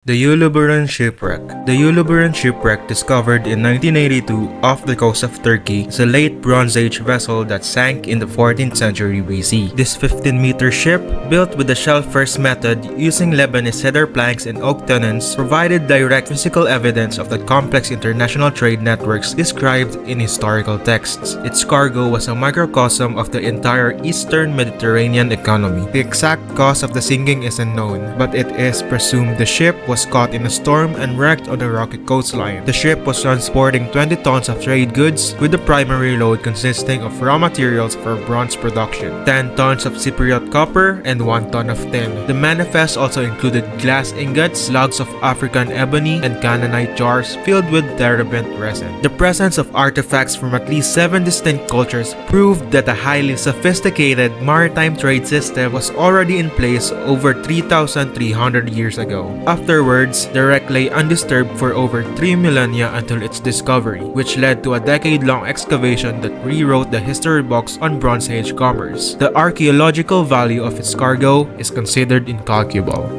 The Uluburun Shipwreck. The Uluburun Shipwreck, discovered in 1982 off the coast of Turkey, is a late Bronze Age vessel that sank in the 14th century BC. This 15-meter ship, built with the shell-first method using Lebanese cedar planks and oak tenons, provided direct physical evidence of the complex international trade networks described in historical texts. Its cargo was a microcosm of the entire Eastern Mediterranean economy. The exact cause of the sinking is unknown, but it is presumed the ship was caught in a storm and wrecked on a rocky coastline. The ship was transporting 20 tons of trade goods, with the primary load consisting of raw materials for bronze production, 10 tons of Cypriot copper, and 1 ton of tin. The manifest also included glass ingots, logs of African ebony, and Canaanite jars filled with terebinth resin. The presence of artifacts from at least 7 distinct cultures proved that a highly sophisticated maritime trade system was already in place over 3,300 years ago. Afterwards, the wreck lay undisturbed for over 3 millennia until its discovery, which led to a decade-long excavation that rewrote the history books on Bronze Age commerce. The archaeological value of its cargo is considered incalculable.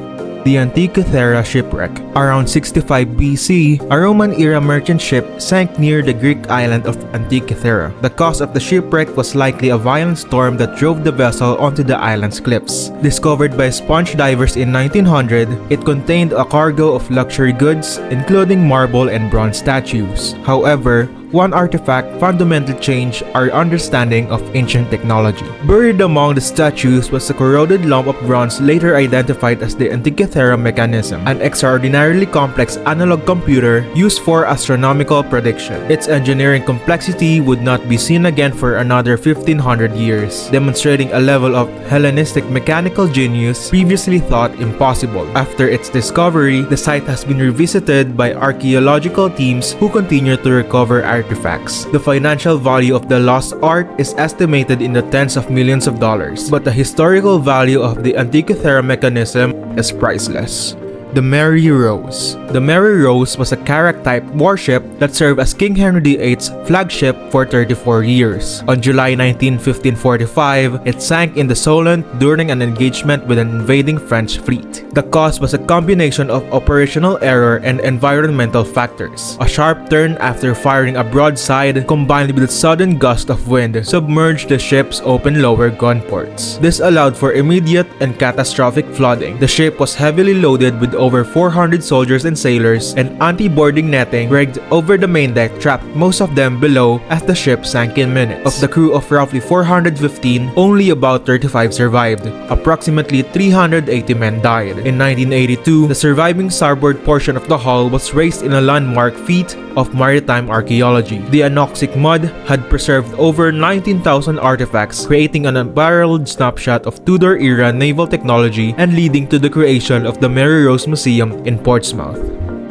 The Antikythera shipwreck. Around 65 BC, a Roman-era merchant ship sank near the Greek island of Antikythera. The cause of the shipwreck was likely a violent storm that drove the vessel onto the island's cliffs. Discovered by sponge divers in 1900, it contained a cargo of luxury goods, including marble and bronze statues. However, one artifact fundamentally changed our understanding of ancient technology. Buried among the statues was a corroded lump of bronze later identified as the Antikythera mechanism, an extraordinarily complex analog computer used for astronomical prediction. Its engineering complexity would not be seen again for another 1500 years, demonstrating a level of Hellenistic mechanical genius previously thought impossible. After its discovery, the site has been revisited by archaeological teams who continue to recover artifacts. The financial value of the lost art is estimated in the tens of millions of dollars, but the historical value of the Antikythera mechanism is priceless. The Mary Rose. The Mary Rose was a Carrack-type warship that served as King Henry VIII's flagship for 34 years. On July 19, 1545, it sank in the Solent during an engagement with an invading French fleet. The cause was a combination of operational error and environmental factors. A sharp turn after firing a broadside, combined with a sudden gust of wind, submerged the ship's open lower gun ports. This allowed for immediate and catastrophic flooding. The ship was heavily loaded with over 400 soldiers and sailors, and anti-boarding netting rigged over the main deck trapped most of them below as the ship sank in minutes. Of the crew of roughly 415, only about 35 survived. Approximately 380 men died. In 1982, the surviving starboard portion of the hull was raised in a landmark feat of maritime archaeology. The anoxic mud had preserved over 19,000 artifacts, creating an unparalleled snapshot of Tudor-era naval technology and leading to the creation of the Mary Rose Museum in Portsmouth.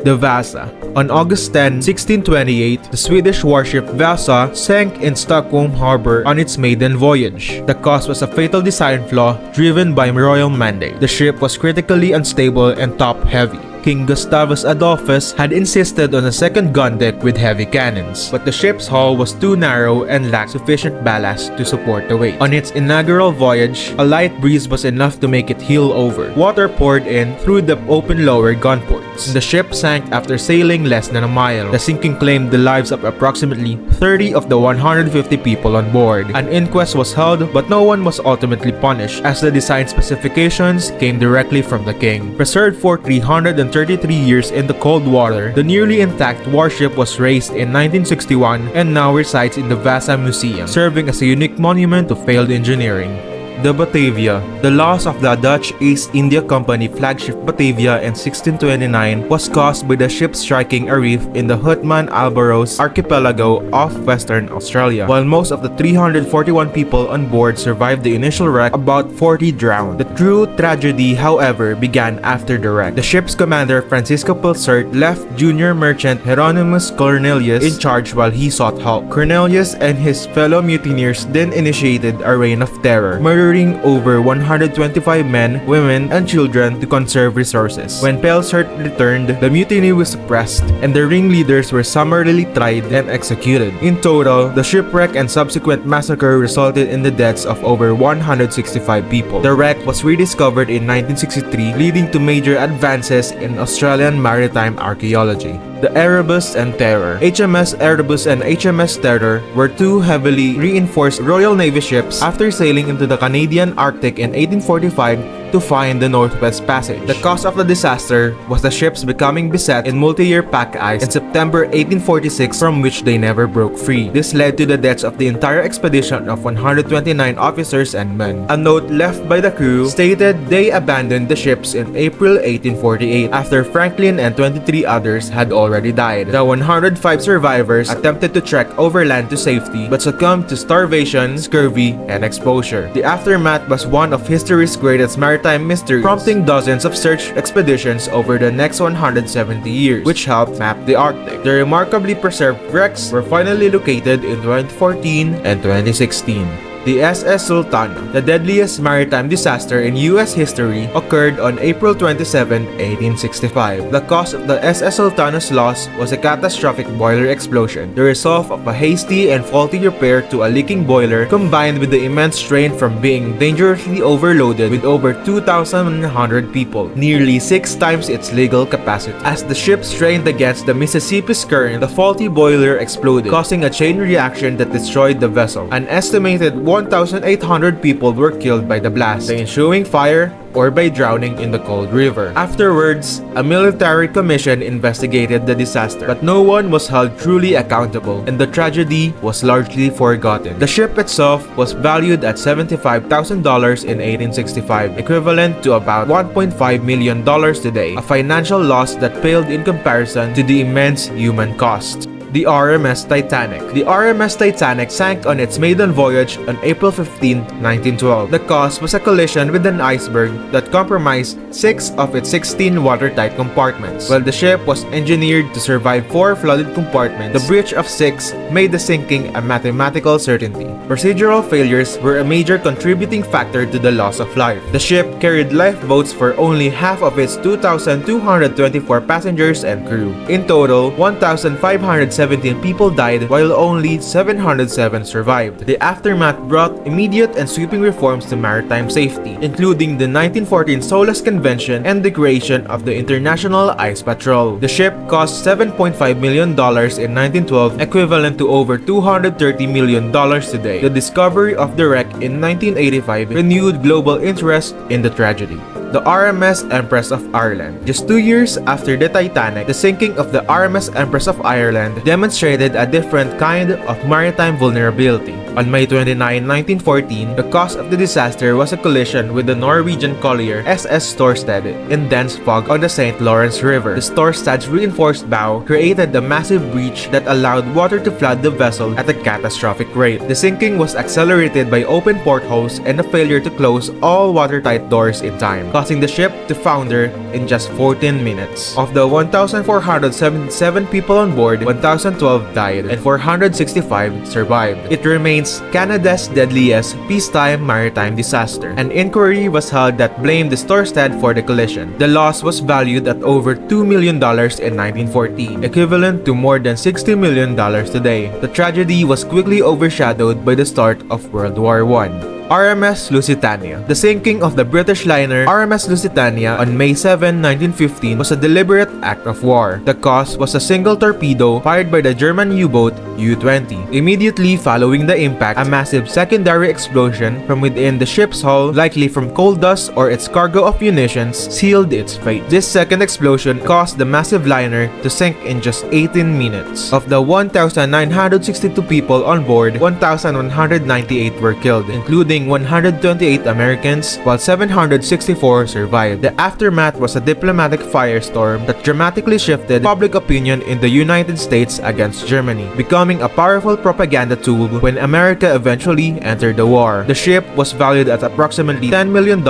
The Vasa. On August 10, 1628, the Swedish warship Vasa sank in Stockholm harbor on its maiden voyage. The cause was a fatal design flaw driven by royal mandate. The ship was critically unstable and top-heavy. King Gustavus Adolphus had insisted on a second gun deck with heavy cannons, but the ship's hull was too narrow and lacked sufficient ballast to support the weight. On its inaugural voyage, a light breeze was enough to make it heel over. Water poured in through the open lower gun ports. The ship sank after sailing less than a mile. The sinking claimed the lives of approximately 30 of the 150 people on board. An inquest was held, but no one was ultimately punished, as the design specifications came directly from the king. Preserved for 333 years in the cold water, the nearly intact warship was raised in 1961 and now resides in the Vasa Museum, serving as a unique monument to failed engineering. The Batavia. The loss of the Dutch East India Company flagship Batavia in 1629 was caused by the ship striking a reef in the Hutman-Albaros archipelago off Western Australia. While most of the 341 people on board survived the initial wreck, about 40 drowned. The true tragedy, however, began after the wreck. The ship's commander, Francisco Pilsert, left junior merchant Hieronymus Cornelius in charge while he sought help. Cornelius and his fellow mutineers then initiated a reign of terror, murdering ordering over 125 men, women, and children to conserve resources. When Pelsert returned, the mutiny was suppressed, and the ringleaders were summarily tried and executed. In total, the shipwreck and subsequent massacre resulted in the deaths of over 165 people. The wreck was rediscovered in 1963, leading to major advances in Australian maritime archaeology. The Erebus and Terror. HMS Erebus and HMS Terror were two heavily reinforced Royal Navy ships after sailing into the Canadian Arctic in 1845 to find the Northwest Passage. The cause of the disaster was the ships becoming beset in multi-year pack ice in September 1846, from which they never broke free. This led to the deaths of the entire expedition of 129 officers and men. A note left by the crew stated they abandoned the ships in April 1848 after Franklin and 23 others had already died. The 105 survivors attempted to trek overland to safety but succumbed to starvation, scurvy, and exposure. The aftermath was one of history's greatest maritime mysteries, prompting dozens of search expeditions over the next 170 years, which helped map the Arctic. The remarkably preserved wrecks were finally located in 2014 and 2016. The SS Sultana, the deadliest maritime disaster in US history, occurred on April 27, 1865. The cause of the SS Sultana's loss was a catastrophic boiler explosion, the result of a hasty and faulty repair to a leaking boiler, combined with the immense strain from being dangerously overloaded with over 2,100 people, nearly 6 times its legal capacity. As the ship strained against the Mississippi's current, the faulty boiler exploded, causing a chain reaction that destroyed the vessel. An estimated 1,800 people were killed by the blast, the ensuing fire, or by drowning in the cold river. Afterwards, a military commission investigated the disaster, but no one was held truly accountable, and the tragedy was largely forgotten. The ship itself was valued at $75,000 in 1865, equivalent to about $1.5 million today, a financial loss that paled in comparison to the immense human cost. The RMS Titanic. The RMS Titanic sank on its maiden voyage on April 15, 1912. The cause was a collision with an iceberg that compromised 6 of its 16 watertight compartments. While the ship was engineered to survive 4 flooded compartments, the breach of 6 made the sinking a mathematical certainty. Procedural failures were a major contributing factor to the loss of life. The ship carried lifeboats for only half of its 2,224 passengers and crew. In total, 1,517 people died while only 707 survived. The aftermath brought immediate and sweeping reforms to maritime safety, including the 1914 Solas Convention and the creation of the International Ice Patrol. The ship cost $7.5 million in 1912, equivalent to over $230 million today. The discovery of the wreck in 1985 renewed global interest in the tragedy. The RMS Empress of Ireland. Just 2 years after the Titanic, the sinking of the RMS Empress of Ireland demonstrated a different kind of maritime vulnerability. On May 29, 1914, the cause of the disaster was a collision with the Norwegian collier SS Storstad in dense fog on the St. Lawrence River. The Storstad's reinforced bow created a massive breach that allowed water to flood the vessel at a catastrophic rate. The sinking was accelerated by open portholes and a failure to close all watertight doors in time, causing the ship to founder in just 14 minutes. Of the 1,477 people on board, 1,012 died and 465 survived. It remains Canada's deadliest peacetime maritime disaster. An inquiry was held that blamed the Storstad for the collision. The loss was valued at over $2 million in 1914, equivalent to more than $60 million today. The tragedy was quickly overshadowed by the start of World War I. RMS Lusitania. The sinking of the British liner RMS Lusitania on May 7, 1915 was a deliberate act of war. The cause was a single torpedo fired by the German U-boat U-20. Immediately following the impact, a massive secondary explosion from within the ship's hull, likely from coal dust or its cargo of munitions, sealed its fate. This second explosion caused the massive liner to sink in just 18 minutes. Of the 1,962 people on board, 1,198 were killed, including 128 Americans, while 764 survived. The aftermath was a diplomatic firestorm that dramatically shifted public opinion in the United States against Germany, becoming a powerful propaganda tool when America eventually entered the war. The ship was valued at approximately $10 million in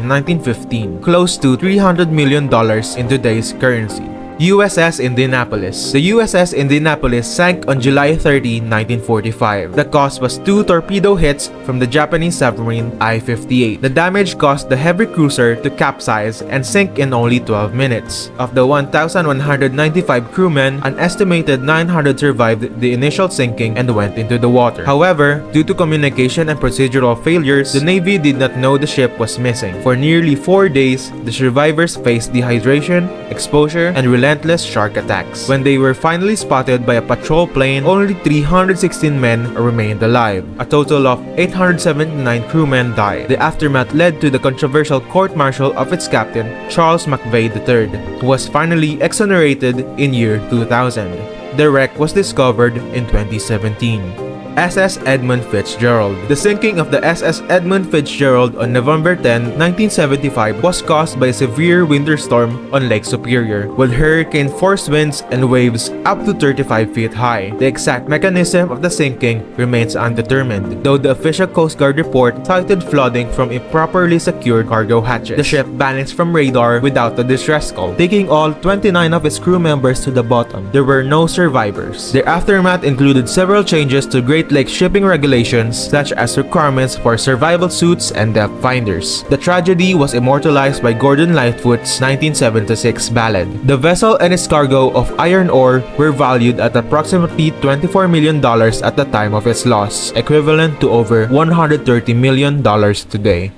1915, close to $300 million in today's currency. USS Indianapolis. The USS Indianapolis sank on July 30, 1945. The cause was 2 torpedo hits from the Japanese submarine I-58. The damage caused the heavy cruiser to capsize and sink in only 12 minutes. Of the 1,195 crewmen, an estimated 900 survived the initial sinking and went into the water. However, due to communication and procedural failures, the Navy did not know the ship was missing. For nearly 4 days, the survivors faced dehydration, exposure, and relentless shark attacks. When they were finally spotted by a patrol plane, only 316 men remained alive. A total of 879 crewmen died. The aftermath led to the controversial court-martial of its captain, Charles McVeigh III, who was finally exonerated in year 2000. The wreck was discovered in 2017. SS Edmund Fitzgerald. The sinking of the SS Edmund Fitzgerald on November 10, 1975 was caused by a severe winter storm on Lake Superior, with hurricane-force winds and waves up to 35 feet high. The exact mechanism of the sinking remains undetermined, though the official Coast Guard report cited flooding from improperly secured cargo hatches. The ship vanished from radar without a distress call, taking all 29 of its crew members to the bottom. There were no survivors. Their aftermath included several changes to Great Lakes shipping regulations, such as requirements for survival suits and depth finders. The tragedy was immortalized by Gordon Lightfoot's 1976 ballad. The vessel and its cargo of iron ore were valued at approximately $24 million at the time of its loss, equivalent to over $130 million today.